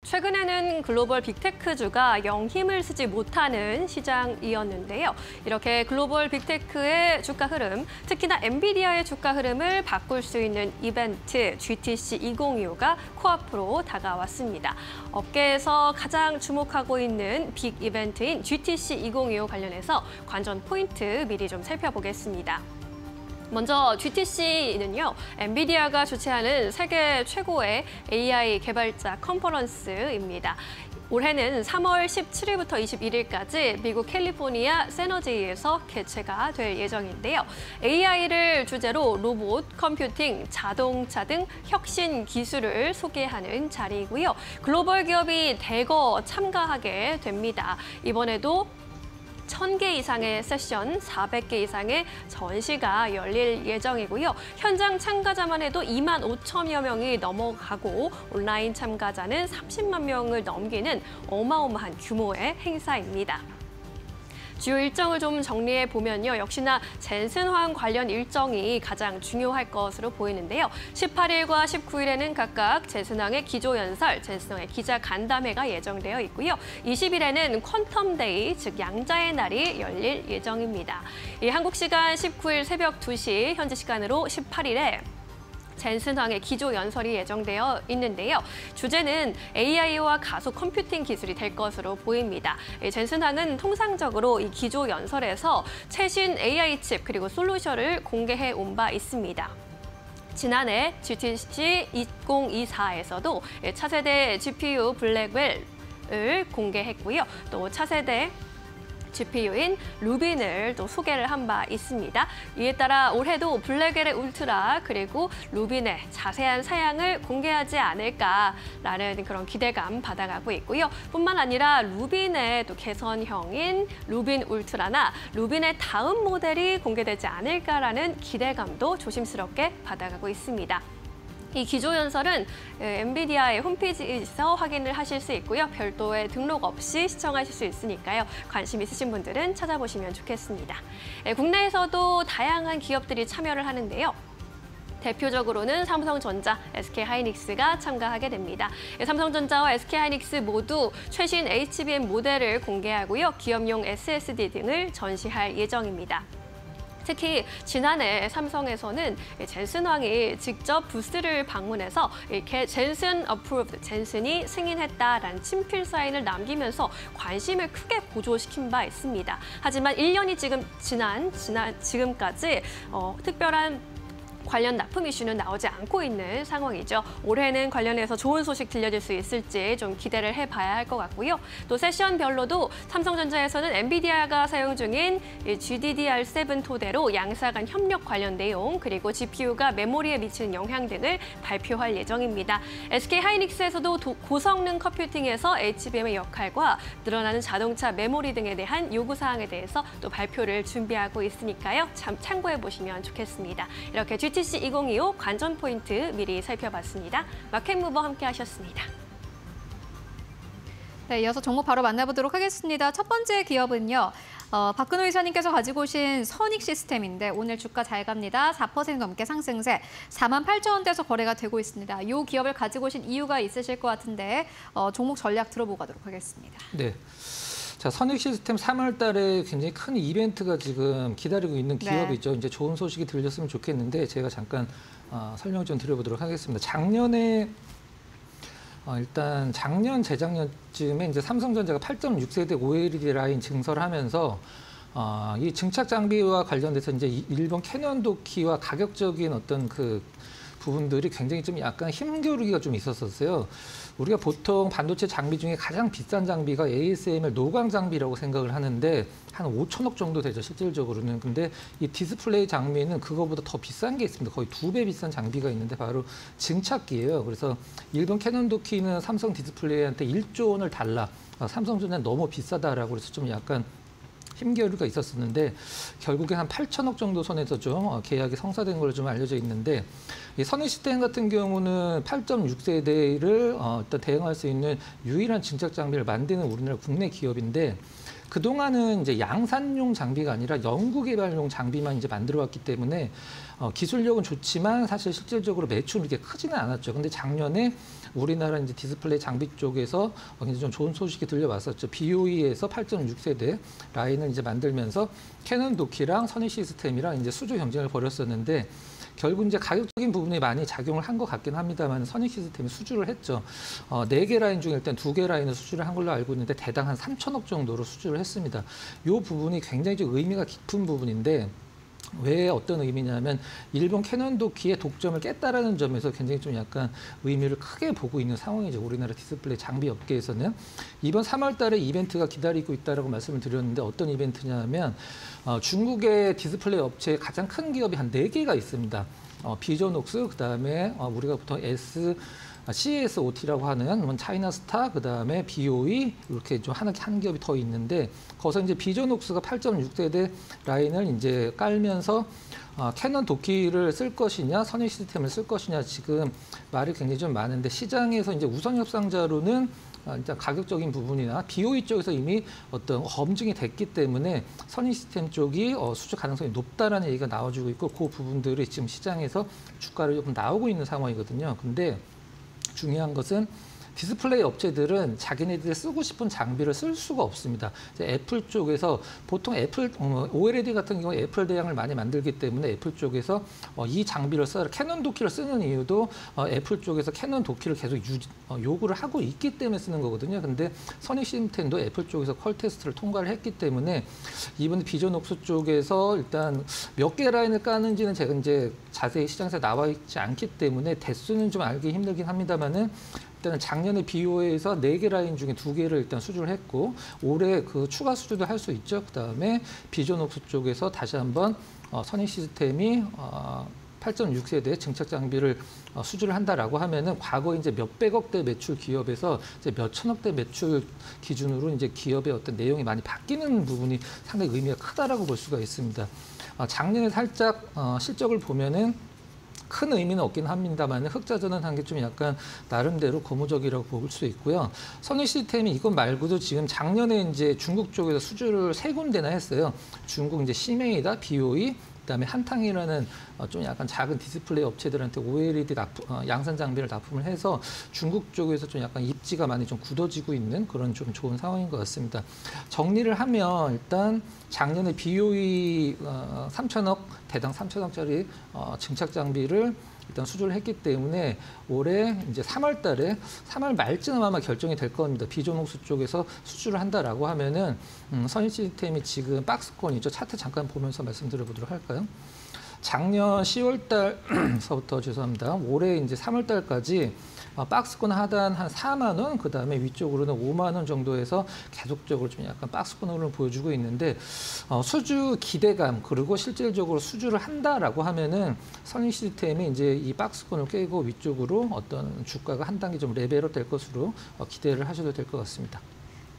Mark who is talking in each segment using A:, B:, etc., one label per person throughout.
A: 최근에는 글로벌 빅테크주가 영 힘을 쓰지 못하는 시장이었는데요. 이렇게 글로벌 빅테크의 주가 흐름, 특히나 엔비디아의 주가 흐름을 바꿀 수 있는 이벤트 GTC 2025가 코앞으로 다가왔습니다. 업계에서 가장 주목하고 있는 빅 이벤트인 GTC 2025 관련해서 관전 포인트 미리 좀 살펴보겠습니다. 먼저 GTC는요, 엔비디아가 주최하는 세계 최고의 AI 개발자 컨퍼런스입니다. 올해는 3월 17일부터 21일까지 미국 캘리포니아 세너지에서 개최가 될 예정인데요. AI를 주제로 로봇, 컴퓨팅, 자동차 등 혁신 기술을 소개하는 자리이고요. 글로벌 기업이 대거 참가하게 됩니다. 이번에도 1000개 이상의 세션, 400개 이상의 전시가 열릴 예정이고요. 현장 참가자만 해도 2만 5천여 명이 넘어가고 온라인 참가자는 30만 명을 넘기는 어마어마한 규모의 행사입니다. 주요 일정을 좀 정리해 보면요. 역시나 젠슨 화학 관련 일정이 가장 중요할 것으로 보이는데요. 18일과 19일에는 각각 젠슨항의 기조연설, 젠슨항의 기자간담회가 예정되어 있고요. 20일에는 퀀텀데이, 즉 양자의 날이 열릴 예정입니다. 한국 시간 19일 새벽 2시, 현지 시간으로 18일에 젠슨항의 기조연설이 예정되어 있는데요. 주제는 AI와 가속 컴퓨팅 기술이 될 것으로 보입니다. 젠슨항은 통상적으로 이 기조연설에서 최신 AI 칩 그리고 솔루션을 공개해 온 바 있습니다. 지난해 GTC 2024에서도 차세대 GPU 블랙웰을 공개했고요. 또 차세대 GPU인 루빈을 또 소개를 한 바 있습니다. 이에 따라 올해도 블랙웰의 울트라 그리고 루빈의 자세한 사양을 공개하지 않을까라는 그런 기대감 받아가고 있고요. 뿐만 아니라 루빈의 또 개선형인 루빈 울트라나 루빈의 다음 모델이 공개되지 않을까라는 기대감도 조심스럽게 받아가고 있습니다. 이 기조연설은 엔비디아의 홈페이지에서 확인을 하실 수 있고요. 별도의 등록 없이 시청하실 수 있으니까요. 관심 있으신 분들은 찾아보시면 좋겠습니다. 국내에서도 다양한 기업들이 참여를 하는데요. 대표적으로는 삼성전자, SK하이닉스가 참가하게 됩니다. 삼성전자와 SK하이닉스 모두 최신 HBM 모델을 공개하고요. 기업용 SSD 등을 전시할 예정입니다. 특히 지난해 삼성에서는 젠슨왕이 직접 부스를 방문해서 이렇게 젠슨 어프로브드, 젠슨이 승인했다라는 친필 사인을 남기면서 관심을 크게 고조시킨 바 있습니다. 하지만 1년이 지금까지 특별한 관련 납품 이슈는 나오지 않고 있는 상황이죠. 올해는 관련해서 좋은 소식 들려줄 수 있을지 좀 기대를 해봐야 할 것 같고요. 또 세션별로도 삼성전자에서는 엔비디아가 사용 중인 GDDR7 토대로 양사 간 협력 관련 내용, 그리고 GPU가 메모리에 미치는 영향 등을 발표할 예정입니다. SK하이닉스에서도 고성능 컴퓨팅에서 HBM의 역할과 늘어나는 자동차 메모리 등에 대한 요구사항에 대해서 또 발표를 준비하고 있으니까요. 참고해보시면 좋겠습니다. 이렇게 GTC 2025 관전 포인트 미리 살펴봤습니다. 마켓무버 함께 하셨습니다.
B: 네, 이어서 종목 바로 만나보도록 하겠습니다. 첫 번째 기업은요. 박근호 이사님께서 가지고 오신 선익시스템인데 오늘 주가 잘 갑니다. 4% 넘게 상승세 48,000원대에서 거래가 되고 있습니다. 이 기업을 가지고 오신 이유가 있으실 것 같은데 종목 전략 들어보고 가도록 하겠습니다.
C: 네. 자, 선익시스템 3월 달에 굉장히 큰 이벤트가 지금 기다리고 있는 기업이죠. 네. 이제 좋은 소식이 들렸으면 좋겠는데 제가 잠깐 설명을 좀 드려보도록 하겠습니다. 작년에 일단 작년, 재작년쯤에 이제 삼성전자가 8.6세대 OLED 라인 증설을 하면서 이 증착 장비와 관련돼서 이제 일본 캐논 도키와 가격적인 어떤 그 부분들이 굉장히 좀 약간 힘겨루기가 좀 있었어요. 우리가 보통 반도체 장비 중에 가장 비싼 장비가 ASML 노광 장비라고 생각을 하는데 한 5천억 정도 되죠, 실질적으로는. 근데 이 디스플레이 장비는 그거보다 더 비싼 게 있습니다. 거의 2배 비싼 장비가 있는데 바로 증착기예요. 그래서 일본 캐논 도키는 삼성 디스플레이한테 1조 원을 달라. 삼성전자는 너무 비싸다라고 해서 좀 약간 힘겨루기가 있었었는데 결국에 한 8천억 정도 선에서 좀 계약이 성사된 걸로 좀 알려져 있는데 이 선익시스템 같은 경우는 8.6세대를 일단 대응할 수 있는 유일한 증착 장비를 만드는 우리나라 국내 기업인데 그동안은 이제 양산용 장비가 아니라 연구 개발용 장비만 이제 만들어 왔기 때문에 기술력은 좋지만 사실 실질적으로 매출이 이렇게 크지는 않았죠. 근데 작년에 우리나라 이제 디스플레이 장비 쪽에서 굉장히 좀 좋은 소식이 들려왔었죠. BOE에서 8.6세대 라인을 이제 만들면서 캐논 도키랑 선희 시스템이랑 이제 수주 경쟁을 벌였었는데 결국 이제 가격적인 부분이 많이 작용을 한 것 같긴 합니다만 선익 시스템이 수주를 했죠. 4개 라인 중에 일단 2개 라인을 수주를 한 걸로 알고 있는데 대당 한 3천억 정도로 수주를 했습니다. 이 부분이 굉장히 좀 의미가 깊은 부분인데 왜 어떤 의미냐면 일본 캐논 도키의 독점을 깼다라는 점에서 굉장히 좀 약간 의미를 크게 보고 있는 상황이죠. 우리나라 디스플레이 장비 업계에서는 이번 3월 달에 이벤트가 기다리고 있다라고 말씀을 드렸는데 어떤 이벤트냐면 중국의 디스플레이 업체의 가장 큰 기업이 한 4개가 있습니다. 비전옥스, 그다음에 우리가 보통 CSOT라고 하는 차이나스타, 그다음에 BOE 이렇게 좀 한 기업이 더 있는데 거기서 이제 비전옥스가 8.6세대 라인을 이제 깔면서 캐논 도키를 쓸 것이냐, 선익 시스템을 쓸 것이냐 지금 말이 굉장히 좀 많은데 시장에서 이제 우선 협상자로는 일단 가격적인 부분이나 BOE 쪽에서 이미 어떤 검증이 됐기 때문에 선익 시스템 쪽이 수주 가능성이 높다라는 얘기가 나와주고 있고 그 부분들이 지금 시장에서 주가를 조금 나오고 있는 상황이거든요. 근데 중요한 것은 디스플레이 업체들은 자기네들이 쓰고 싶은 장비를 쓸 수가 없습니다. 애플 쪽에서 보통 애플 OLED 같은 경우에 애플 대양을 많이 만들기 때문에 애플 쪽에서 이 장비를 써라 캐논 도키를 쓰는 이유도 애플 쪽에서 캐논 도키를 계속 요구를 하고 있기 때문에 쓰는 거거든요. 근데 선익 시스템도 애플 쪽에서 퀄 테스트를 통과를 했기 때문에 이번 비전옥스 쪽에서 일단 몇 개 라인을 까는지는 제가 이제 자세히 시장에서 나와 있지 않기 때문에 대수는 좀 알기 힘들긴 합니다만은. 일단은 작년에 BO에서 4개 라인 중에 2개를 일단 수주를 했고 올해 그 추가 수주도 할 수 있죠. 그다음에 비전옥스 쪽에서 다시 한번 선익 시스템이 8.6세대 증착 장비를 수주를 한다라고 하면은 과거 이제 몇백억대 매출 기업에서 이제 몇천억대 매출 기준으로 이제 기업의 어떤 내용이 많이 바뀌는 부분이 상당히 의미가 크다라고 볼 수가 있습니다. 작년에 살짝 실적을 보면은 큰 의미는 없긴 합니다만 흑자전환한 게 좀 약간 나름대로 고무적이라고 볼 수 있고요. 선익 시스템이 이것 말고도 지금 작년에 이제 중국 쪽에서 수주를 3군데나 했어요. 중국 이제 시메이다, BOE, 그다음에 한탕이라는 좀 약간 작은 디스플레이 업체들한테 OLED 양산 장비를 납품을 해서 중국 쪽에서 좀 약간 입지가 많이 좀 굳어지고 있는 그런 좀 좋은 상황인 것 같습니다. 정리를 하면 일단 작년에 BOE 3천억 대당 3천억짜리 증착 장비를 일단 수주를 했기 때문에 올해 이제 3월 달에 3월 말쯤 아마 결정이 될 겁니다. 비전옥스 쪽에서 수주를 한다라고 하면은 선익 시스템이 지금 박스권이죠. 차트 잠깐 보면서 말씀드려 보도록 할까요? 작년 10월 달서부터 죄송합니다. 올해 이제 3월 달까지 박스권 하단 한 4만 원, 그 다음에 위쪽으로는 5만 원 정도에서 계속적으로 좀 약간 박스권으로 보여주고 있는데 수주 기대감 그리고 실질적으로 수주를 한다라고 하면은 선익 시스템이 이제 이 박스권을 깨고 위쪽으로 어떤 주가가 한 단계 좀 레벨업 될 것으로 기대를 하셔도 될 것 같습니다.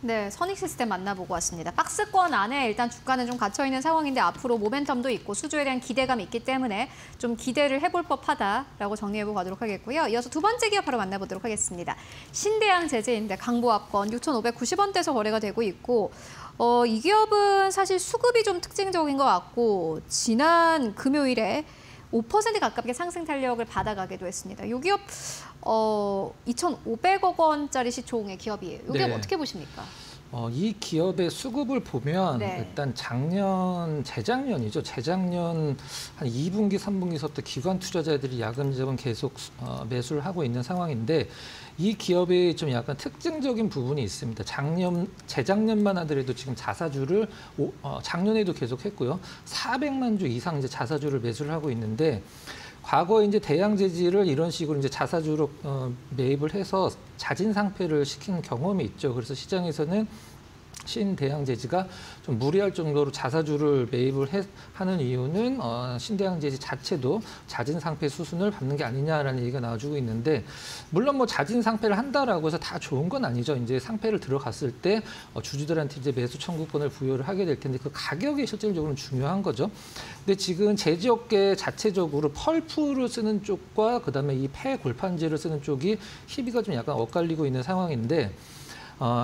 B: 네, 선익 시스템 만나보고 왔습니다. 박스권 안에 일단 주가는 좀 갇혀있는 상황인데 앞으로 모멘텀도 있고 수주에 대한 기대감이 있기 때문에 좀 기대를 해볼 법하다라고 정리해보고 가도록 하겠고요. 이어서 두 번째 기업 바로 만나보도록 하겠습니다. 신대양 제재인데 강보합권 6,590원대에서 거래가 되고 있고 이 기업은 사실 수급이 좀 특징적인 것 같고 지난 금요일에 5% 가깝게 상승 탄력을 받아가기도 했습니다. 이 기업 2,500억 원짜리 시총의 기업이에요. 이 기업 어떻게 보십니까?
C: 이 기업의 수급을 보면 일단 재작년이죠. 재작년 한 2분기, 3분기서부터 기관 투자자들이 야금야금 계속 매수를 하고 있는 상황인데 이 기업의 좀 약간 특징적인 부분이 있습니다. 재작년만 하더라도 지금 자사주를 작년에도 계속했고요. 400만 주 이상 이제 자사주를 매수를 하고 있는데 과거에 이제 대양제지를 이런 식으로 이제 자사주로 매입을 해서 자진 상폐를 시킨 경험이 있죠. 그래서 시장에서는 신대양제지가 좀 무리할 정도로 자사주를 매입을 하는 이유는 신대양제지 자체도 자진 상폐 수순을 밟는 게 아니냐라는 얘기가 나와주고 있는데 물론 뭐 자진 상폐를 한다라고 해서 다 좋은 건 아니죠. 이제 상폐를 들어갔을 때 주주들한테 이제 매수 청구권을 부여를 하게 될 텐데 그 가격이 실질적으로 중요한 거죠. 근데 지금 제지업계 자체적으로 펄프를 쓰는 쪽과 그다음에 이 폐 골판지를 쓰는 쪽이 희비가 좀 약간 엇갈리고 있는 상황인데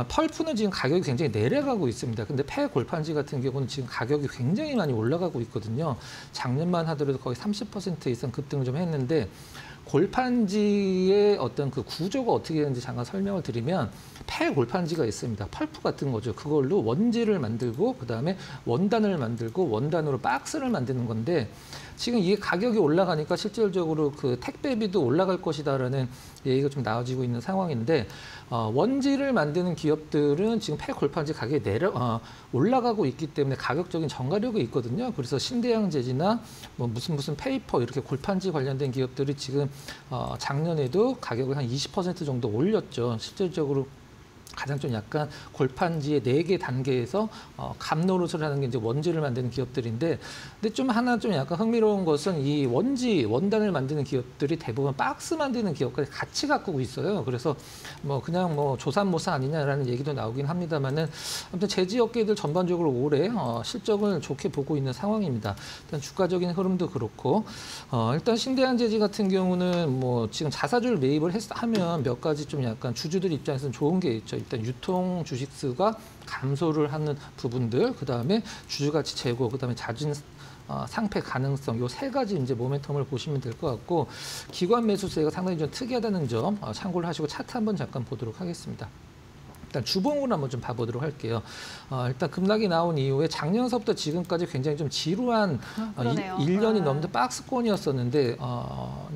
C: 펄프는 지금 가격이 굉장히 내려가고 있습니다. 근데 폐 골판지 같은 경우는 지금 가격이 굉장히 많이 올라가고 있거든요. 작년만 하더라도 거의 30% 이상 급등을 좀 했는데 골판지의 어떤 그 구조가 어떻게 되는지 잠깐 설명을 드리면 폐 골판지가 있습니다. 펄프 같은 거죠. 그걸로 원지를 만들고 그다음에 원단을 만들고 원단으로 박스를 만드는 건데 지금 이게 가격이 올라가니까 실질적으로 그 택배비도 올라갈 것이다라는 얘기가 좀 나와지고 있는 상황인데 원지를 만드는 기업들은 지금 폐 골판지 가격이 올라가고 있기 때문에 가격적인 전가력이 있거든요. 그래서 신대양 재지나 뭐 무슨 페이퍼 이렇게 골판지 관련된 기업들이 지금 작년에도 가격을 한 20% 정도 올렸죠. 실질적으로 가장 좀 약간 골판지의 4개 단계에서 감노릇을 하는 게 이제 원지를 만드는 기업들인데, 근데 좀 하나 좀 약간 흥미로운 것은 이 원단을 만드는 기업들이 대부분 박스 만드는 기업까지 같이 가꾸고 있어요. 그래서 뭐 그냥 뭐 조삼모사 아니냐라는 얘기도 나오긴 합니다만은 아무튼 제지 업계들 전반적으로 올해 실적을 좋게 보고 있는 상황입니다. 일단 주가적인 흐름도 그렇고 일단 신대한 재지 같은 경우는 뭐 지금 자사주를 매입을 하면 몇 가지 좀 약간 주주들 입장에서는 좋은 게 있죠. 일단 유통 주식수가 감소를 하는 부분들, 그 다음에 주주가치 제고, 그 다음에 잦은 상패 가능성, 요 3가지 이제 모멘텀을 보시면 될 것 같고, 기관 매수세가 상당히 좀 특이하다는 점 참고를 하시고 차트 한번 잠깐 보도록 하겠습니다. 일단 주봉으로 한번 좀 봐보도록 할게요. 일단 급락이 나온 이후에 작년서부터 지금까지 굉장히 좀 지루한 1년이 넘는 박스권이었었는데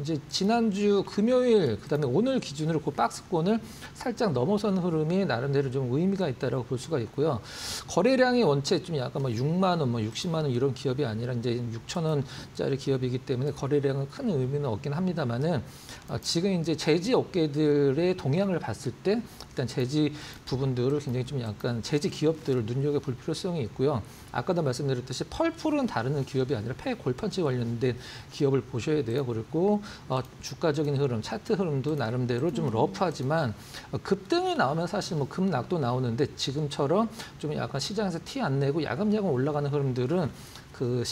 C: 이제 지난주 금요일 그다음에 오늘 기준으로 그 박스권을 살짝 넘어선 흐름이 나름대로 좀 의미가 있다라고 볼 수가 있고요. 거래량이 원체 좀 약간 뭐 6만 원, 뭐 60만 원 이런 기업이 아니라 이제 6천 원짜리 기업이기 때문에 거래량은 큰 의미는 없긴 합니다만은 지금 이제 제지 업계들의 동향을 봤을 때 일단 제지 부분들을 굉장히 좀 약간 제지 기업들을 눈여겨볼 필요성이 있고요. 아까도 말씀드렸듯이 펄풀은 다른 기업이 아니라 폐 골판지 관련된 기업을 보셔야 돼요. 그리고 주가적인 흐름, 차트 흐름도 나름대로 좀 러프하지만 급등이 나오면 사실 뭐 급락도 나오는데 지금처럼 좀 약간 시장에서 티 안 내고 야금야금 올라가는 흐름들은 그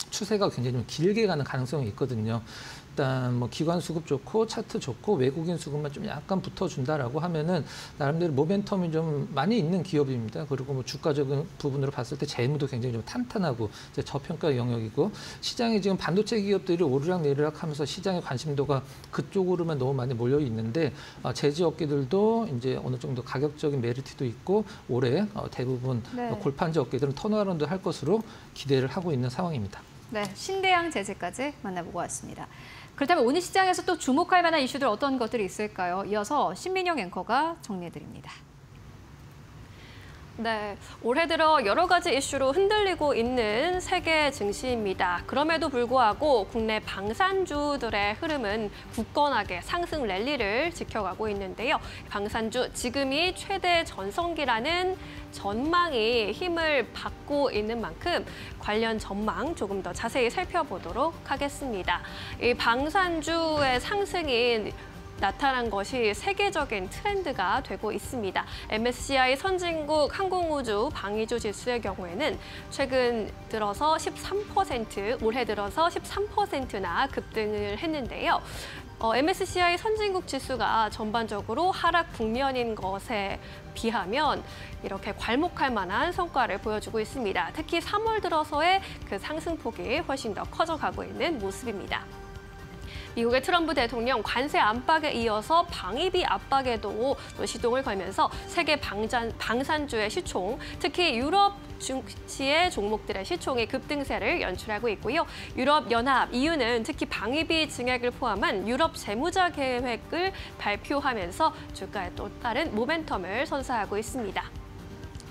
C: 추세가 굉장히 좀 길게 가는 가능성이 있거든요. 일단 뭐 기관 수급 좋고 차트 좋고 외국인 수급만 좀 약간 붙어준다라고 하면은 나름대로 모멘텀이 좀 많이 있는 기업입니다. 그리고 뭐 주가적인 부분으로 봤을 때 재무도 굉장히 좀 탄탄하고 이제 저평가 영역이고 시장에 지금 반도체 기업들이 오르락 내리락 하면서 시장의 관심도가 그쪽으로만 너무 많이 몰려 있는데 제지 업계들도 이제 어느 정도 가격적인 메리트도 있고 올해 대부분 골판지 업계들은 턴어라운드 할 것으로 기대를 하고 있는 상황입니다.
B: 네, 신대양 제재까지 만나보고 왔습니다. 그렇다면 오늘 시장에서 또 주목할 만한 이슈들 어떤 것들이 있을까요? 이어서 신민영 앵커가 정리해드립니다.
A: 네, 올해 들어 여러 가지 이슈로 흔들리고 있는 세계 증시입니다. 그럼에도 불구하고 국내 방산주들의 흐름은 굳건하게 상승 랠리를 지켜가고 있는데요. 방산주 지금이 최대 전성기라는 전망이 힘을 받고 있는 만큼 관련 전망 조금 더 자세히 살펴보도록 하겠습니다. 이 방산주의 상승이 나타난 것이 세계적인 트렌드가 되고 있습니다. MSCI 선진국 항공우주 방위주 지수의 경우에는 최근 들어서 13%, 올해 들어서 13%나 급등을 했는데요. MSCI 선진국 지수가 전반적으로 하락 국면인 것에 비하면 이렇게 괄목할 만한 성과를 보여주고 있습니다. 특히 3월 들어서의 그 상승폭이 훨씬 더 커져가고 있는 모습입니다. 미국의 트럼프 대통령 관세 안박에 이어서 방위비 압박에도 또 시동을 걸면서 세계 방산주의 시총, 특히 유럽 증시의 종목들의 시총이 급등세를 연출하고 있고요. 유럽연합, EU는 특히 방위비 증액을 포함한 유럽 재무자 계획을 발표하면서 주가에 또 다른 모멘텀을 선사하고 있습니다.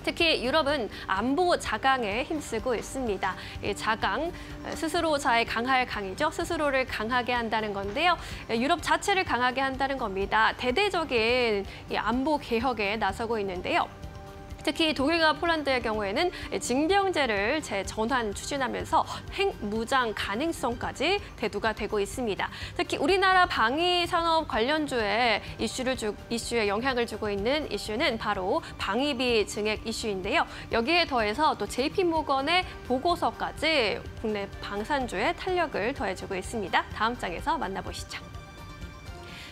A: 특히 유럽은 안보 자강에 힘쓰고 있습니다. 이 자강, 스스로자의 강할 강이죠. 스스로를 강하게 한다는 건데요. 유럽 자체를 강하게 한다는 겁니다. 대대적인 이 안보 개혁에 나서고 있는데요. 특히 독일과 폴란드의 경우에는 징병제를 재전환 추진하면서 핵무장 가능성까지 대두가 되고 있습니다. 특히 우리나라 방위산업 관련주에 이슈에 영향을 주고 있는 이슈는 바로 방위비 증액 이슈인데요. 여기에 더해서 또 JP모건의 보고서까지 국내 방산주에 탄력을 더해주고 있습니다. 다음 장에서 만나보시죠.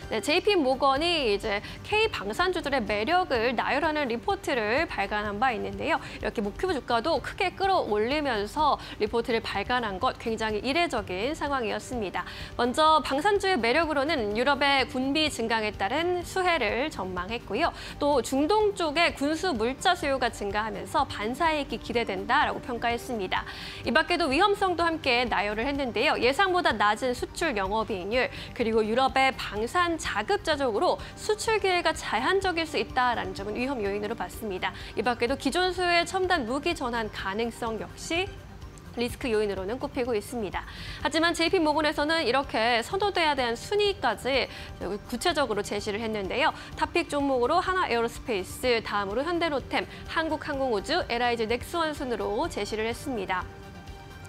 A: 네, JP 모건이 이제 K 방산주들의 매력을 나열하는 리포트를 발간한 바 있는데요. 이렇게 목표 주가도 크게 끌어올리면서 리포트를 발간한 것 굉장히 이례적인 상황이었습니다. 먼저 방산주의 매력으로는 유럽의 군비 증강에 따른 수혜를 전망했고요. 또 중동 쪽의 군수 물자 수요가 증가하면서 반사이익이 기대된다라고 평가했습니다. 이 밖에도 위험성도 함께 나열을 했는데요. 예상보다 낮은 수출 영업이익률, 그리고 유럽의 방산 자급자족으로 수출 기회가 제한적일 수 있다라는 점은 위험 요인으로 봤습니다. 이 밖에도 기존 수요의 첨단 무기 전환 가능성 역시 리스크 요인으로는 꼽히고 있습니다. 하지만 JP모건에서는 이렇게 선호돼야 되는 순위까지 구체적으로 제시를 했는데요. 탑픽 종목으로 한화에어로스페이스, 다음으로 현대로템, 한국항공우주, LIG 넥스원 순으로 제시를 했습니다.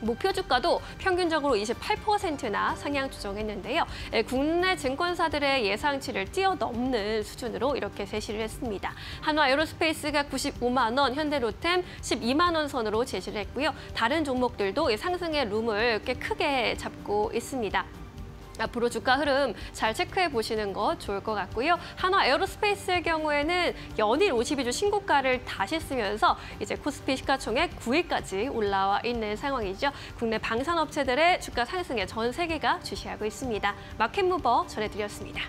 A: 목표 주가도 평균적으로 28%나 상향 조정했는데요. 국내 증권사들의 예상치를 뛰어넘는 수준으로 이렇게 제시를 했습니다. 한화에어로스페이스가 95만 원, 현대로템 12만 원 선으로 제시를 했고요. 다른 종목들도 상승의 룸을 꽤 크게 잡고 있습니다. 앞으로 주가 흐름 잘 체크해 보시는 것 좋을 것 같고요. 한화에어로스페이스의 경우에는 연일 52주 신고가를 다시 쓰면서 이제 코스피 시가총액 9위까지 올라와 있는 상황이죠. 국내 방산업체들의 주가 상승에 전 세계가 주시하고 있습니다. 마켓무버 전해드렸습니다.